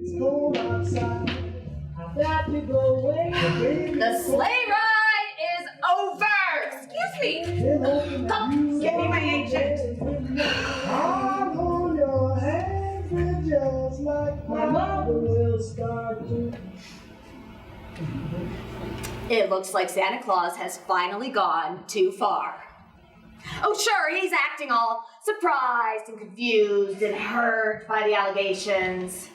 It's cold outside. I've got to go away. The sleigh ride is over! Excuse me! Come, give me my agent. I'll hold your hands with just like my mother will start to. It looks like Santa Claus has finally gone too far. Oh, sure, he's acting all surprised and confused and hurt by the allegations.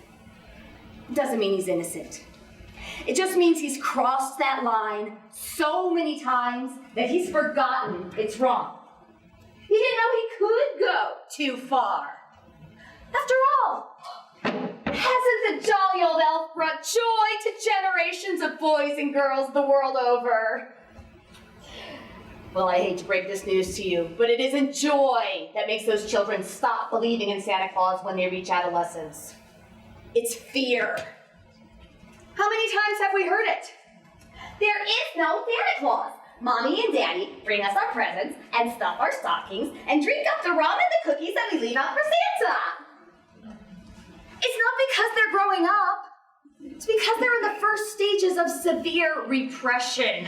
Doesn't mean he's innocent. It just means he's crossed that line so many times that he's forgotten it's wrong. He didn't know he could go too far. After all, hasn't the jolly old elf brought joy to generations of boys and girls the world over? Well, I hate to break this news to you, but it isn't joy that makes those children stop believing in Santa Claus when they reach adolescence. It's fear. How many times have we heard it? There is no Santa Claus. Mommy and Daddy bring us our presents and stuff our stockings and drink up the rum and the cookies that we leave out for Santa. It's not because they're growing up. It's because they're in the first stages of severe repression.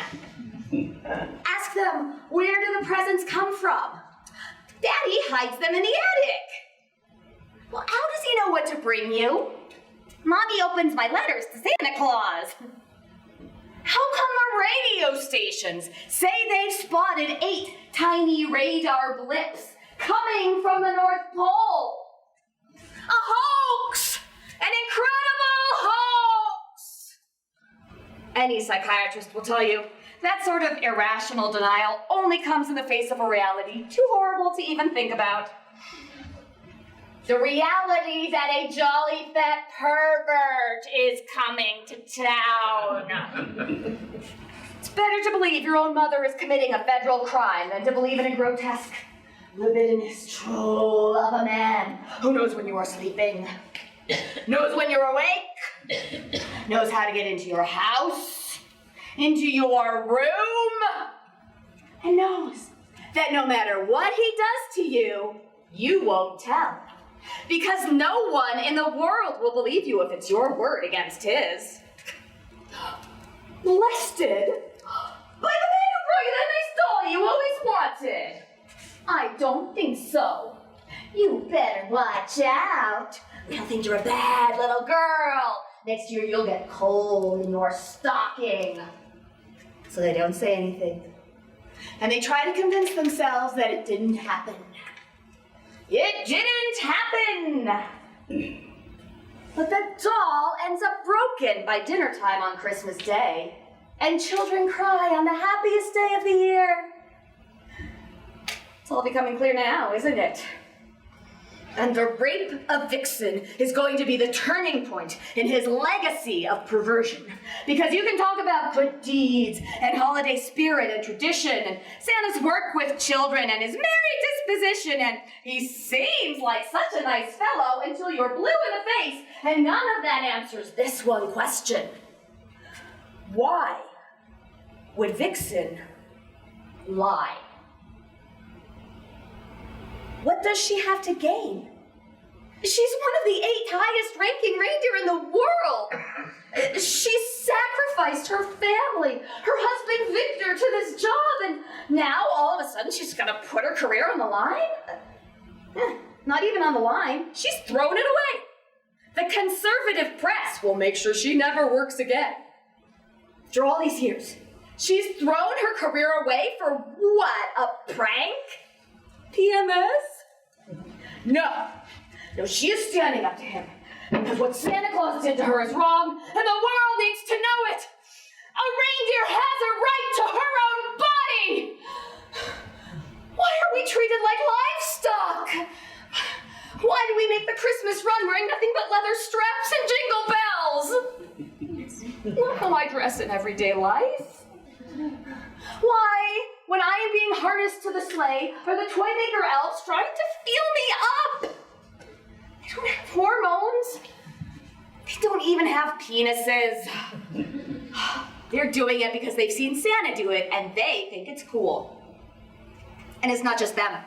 Ask them, where do the presents come from? Daddy hides them in the attic. Well, how does he know what to bring you? Mommy opens my letters to Santa Claus. How come our radio stations say they've spotted 8 tiny radar blips coming from the North Pole? A hoax! An incredible hoax! Any psychiatrist will tell you that sort of irrational denial only comes in the face of a reality too horrible to even think about. The reality that a jolly fat pervert is coming to town. It's better to believe your own mother is committing a federal crime than to believe in a grotesque, libidinous troll of a man who knows when you are sleeping, knows when you're awake, knows how to get into your house, into your room, and knows that no matter what he does to you, you won't tell. Because no one in the world will believe you if it's your word against his. Molested by the man who brought you that nice doll you always wanted. I don't think so. You better watch out. They'll think you're a bad little girl. Next year you'll get coal in your stocking. So they don't say anything. And they try to convince themselves that it didn't happen. It didn't happen! But the doll ends up broken by dinner time on Christmas Day, and children cry on the happiest day of the year. It's all becoming clear now, isn't it? And the rape of Vixen is going to be the turning point in his legacy of perversion. Because you can talk about good deeds and holiday spirit and tradition and Santa's work with children and his merry disposition, and he seems like such a nice fellow until you're blue in the face, and none of that answers this one question. Why would Vixen lie? What does she have to gain? She's one of the 8 highest ranking reindeer in the world. She sacrificed her family, her husband Victor, to this job, and now all of a sudden she's gonna put her career on the line? Not even on the line. She's thrown it away. The conservative press will make sure she never works again. After all these years, she's thrown her career away for what? A prank? PMS? No, she is standing up to him. Because what Santa Claus did to her is wrong, and the world needs to know it. A reindeer has a right to her own body. Why are we treated like livestock? Why do we make the Christmas run wearing nothing but leather straps and jingle bells? Not how I dress in everyday life. Why, when I am being harnessed to the sleigh, are the toy maker elves trying to feel me up? They don't have hormones. They don't even have penises. They're doing it because they've seen Santa do it, and they think it's cool. And it's not just them.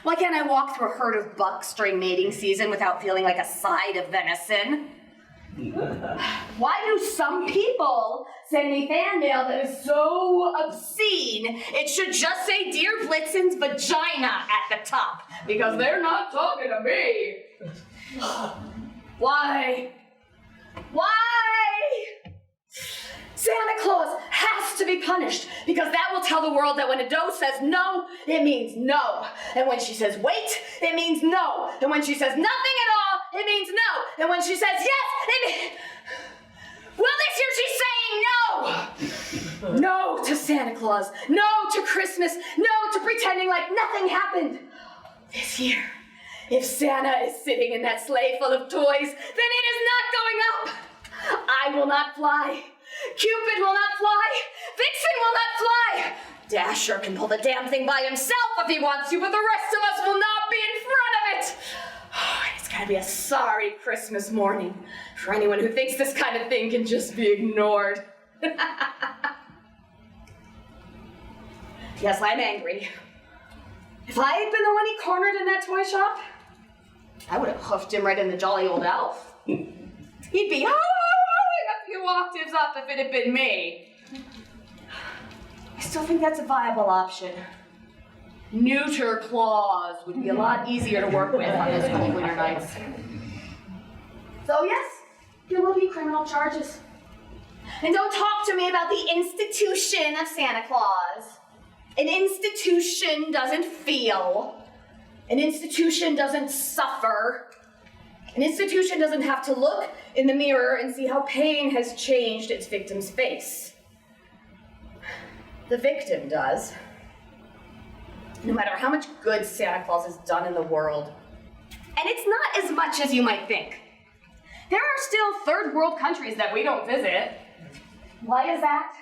Why can't I walk through a herd of bucks during mating season without feeling like a side of venison? Why do some people send me fan mail that is so obscene it should just say Dear Blitzen's vagina at the top? Because they're not talking to me. Why? Santa Claus has to be punished because that will tell the world that when a doe says no, it means no. And when she says wait, it means no. And when she says nothing at all, it means no. And when she says yes, it means... Well, this year she's saying no. No to Santa Claus. No to Christmas. No to pretending like nothing happened. This year, if Santa is sitting in that sleigh full of toys, then it is not going up. I will not fly. Cupid will not fly. Vixen will not fly. Dasher can pull the damn thing by himself if he wants to, but the rest of us will not be in front of it. It's gotta be a sorry Christmas morning for anyone who thinks this kind of thing can just be ignored. Yes, I'm angry. If I had been the one he cornered in that toy shop, I would have hoofed him right in the jolly old elf. He'd be a few octaves up if it had been me. I still think that's a viable option. Neuter Claus would be a lot easier to work with on those cold winter nights. So yes, there will be criminal charges. And don't talk to me about the institution of Santa Claus. An institution doesn't feel. An institution doesn't suffer. An institution doesn't have to look in the mirror and see how pain has changed its victim's face. The victim does. No matter how much good Santa Claus has done in the world. And it's not as much as you might think. There are still third world countries that we don't visit. Why is that?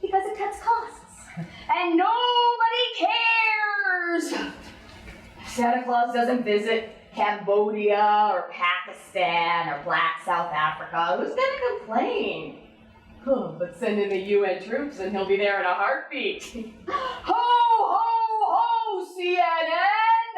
Because it cuts costs. And nobody cares! Santa Claus doesn't visit Cambodia or Pakistan or Black South Africa. Who's gonna complain? But send in the UN troops and he'll be there in a heartbeat. Ho, ho, ho, CNN!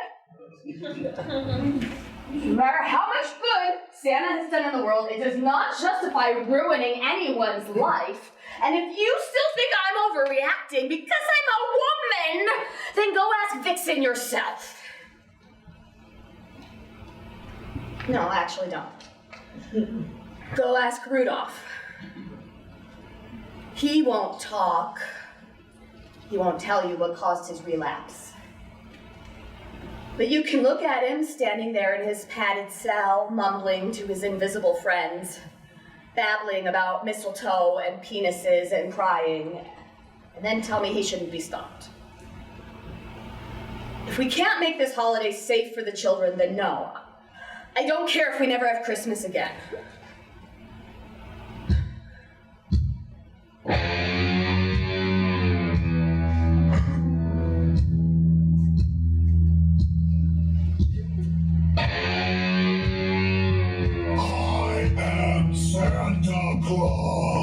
No matter how much good Santa has done in the world, it does not justify ruining anyone's life. And if you still think I'm overreacting because I'm a woman, then go ask Vixen yourself. No, actually don't. Go ask Rudolph. He won't talk. He won't tell you what caused his relapse. But you can look at him standing there in his padded cell, mumbling to his invisible friends, babbling about mistletoe and penises and crying, and then tell me he shouldn't be stopped. If we can't make this holiday safe for the children, then no. I don't care if we never have Christmas again. I am Santa Claus.